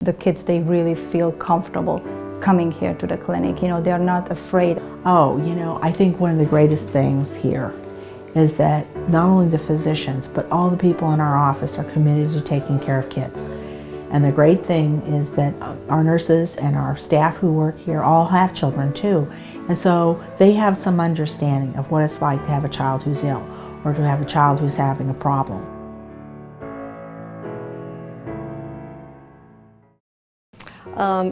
the kids, they really feel comfortable coming here to the clinic. You know, they're not afraid. Oh, you know, I think one of the greatest things here is that not only the physicians, but all the people in our office are committed to taking care of kids. And the great thing is that our nurses and our staff who work here all have children too. And so they have some understanding of what it's like to have a child who's ill or to have a child who's having a problem.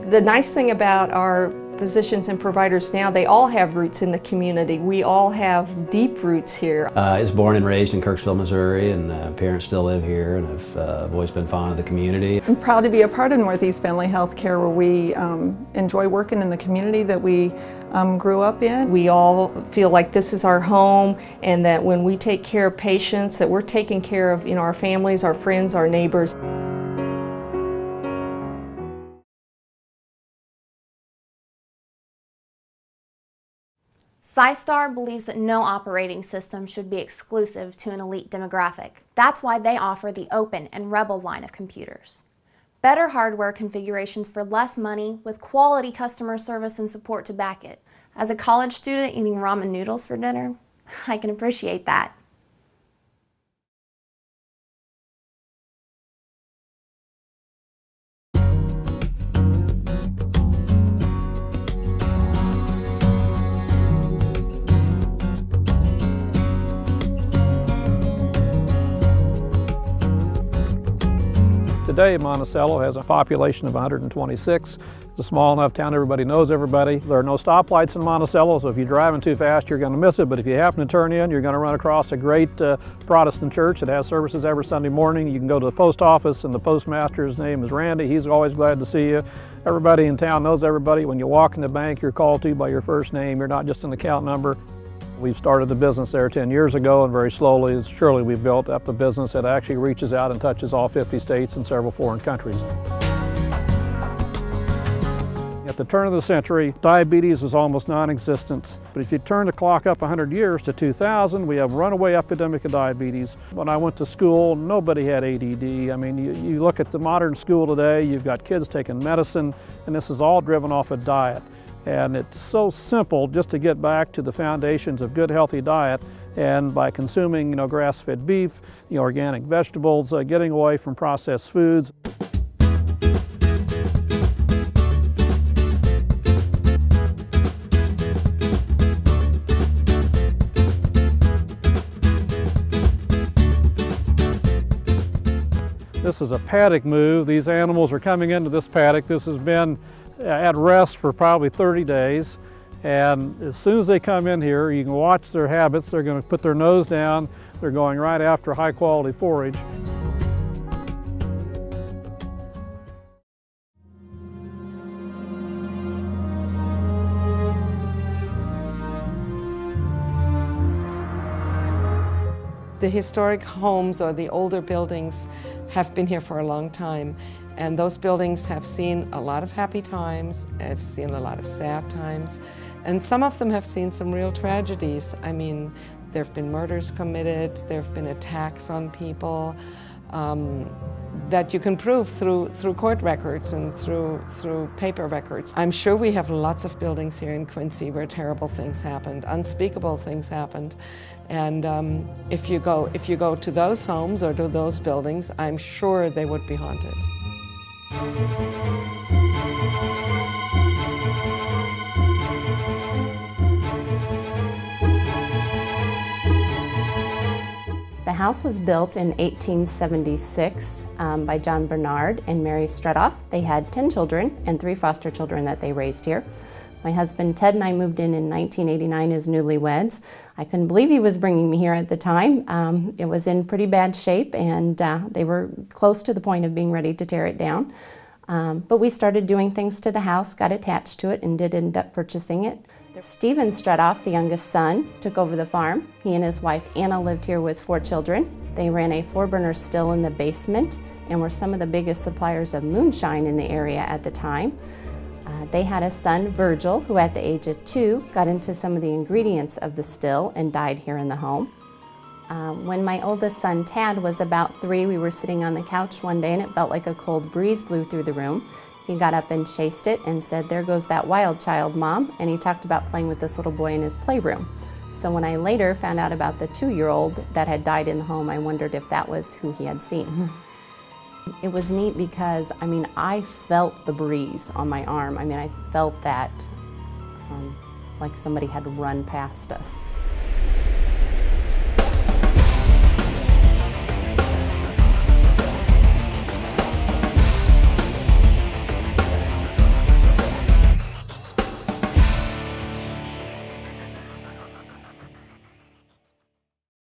The nice thing about our physicians and providers now, they all have roots in the community. We all have deep roots here. I was born and raised in Kirksville, Missouri, and parents still live here, and I've always been fond of the community. I'm proud to be a part of Northeast Family Healthcare, where we enjoy working in the community that we grew up in. We all feel like this is our home, and that when we take care of patients, that we're taking care of, you know, our families, our friends, our neighbors. SciStar believes that no operating system should be exclusive to an elite demographic. That's why they offer the Open and Rebel line of computers. Better hardware configurations for less money with quality customer service and support to back it. As a college student eating ramen noodles for dinner, I can appreciate that. Today, Monticello has a population of 126. It's a small enough town, everybody knows everybody. There are no stoplights in Monticello, so if you're driving too fast, you're going to miss it. But if you happen to turn in, you're going to run across a great Protestant church that has services every Sunday morning. You can go to the post office, and the postmaster's name is Randy. He's always glad to see you. Everybody in town knows everybody. When you walk in the bank, you're called to by your first name. You're not just an account number. We've started the business there 10 years ago, and very slowly, surely, we've built up a business that actually reaches out and touches all 50 states and several foreign countries. At the turn of the century, diabetes was almost non-existent. But if you turn the clock up 100 years to 2000, we have a runaway epidemic of diabetes. When I went to school, nobody had ADD. I mean, you look at the modern school today, you've got kids taking medicine, and this is all driven off a diet. And it's so simple just to get back to the foundations of good, healthy diet, and by consuming, grass-fed beef, organic vegetables, getting away from processed foods. This is a paddock move. These animals are coming into this paddock. This has been at rest for probably 30 days. And as soon as they come in here, you can watch their habits. They're going to put their nose down. They're going right after high quality forage. The historic homes or the older buildings have been here for a long time, and those buildings have seen a lot of happy times, have seen a lot of sad times, and some of them have seen some real tragedies. I mean, there have been murders committed, there have been attacks on people that you can prove through court records and through paper records. I'm sure we have lots of buildings here in Quincy where terrible things happened, unspeakable things happened. And if you go to those homes or to those buildings, I'm sure they would be haunted. The house was built in 1876 by John Bernard and Mary Stredoff. They had 10 children and 3 foster children that they raised here. My husband Ted and I moved in 1989 as newlyweds. I couldn't believe he was bringing me here at the time. It was in pretty bad shape, and they were close to the point of being ready to tear it down. But we started doing things to the house, got attached to it, and did end up purchasing it. Stephen Stredoff, the youngest son, took over the farm. He and his wife Anna lived here with 4 children. They ran a 4-burner still in the basement and were some of the biggest suppliers of moonshine in the area at the time. They had a son, Virgil, who at the age of 2 got into some of the ingredients of the still and died here in the home. When my oldest son, Tad, was about 3, we were sitting on the couch one day and it felt like a cold breeze blew through the room. He got up and chased it and said, "There goes that wild child, Mom." And he talked about playing with this little boy in his playroom. So when I later found out about the 2-year-old that had died in the home, I wondered if that was who he had seen. It was neat because, I mean, I felt the breeze on my arm. I mean, I felt that like somebody had run past us.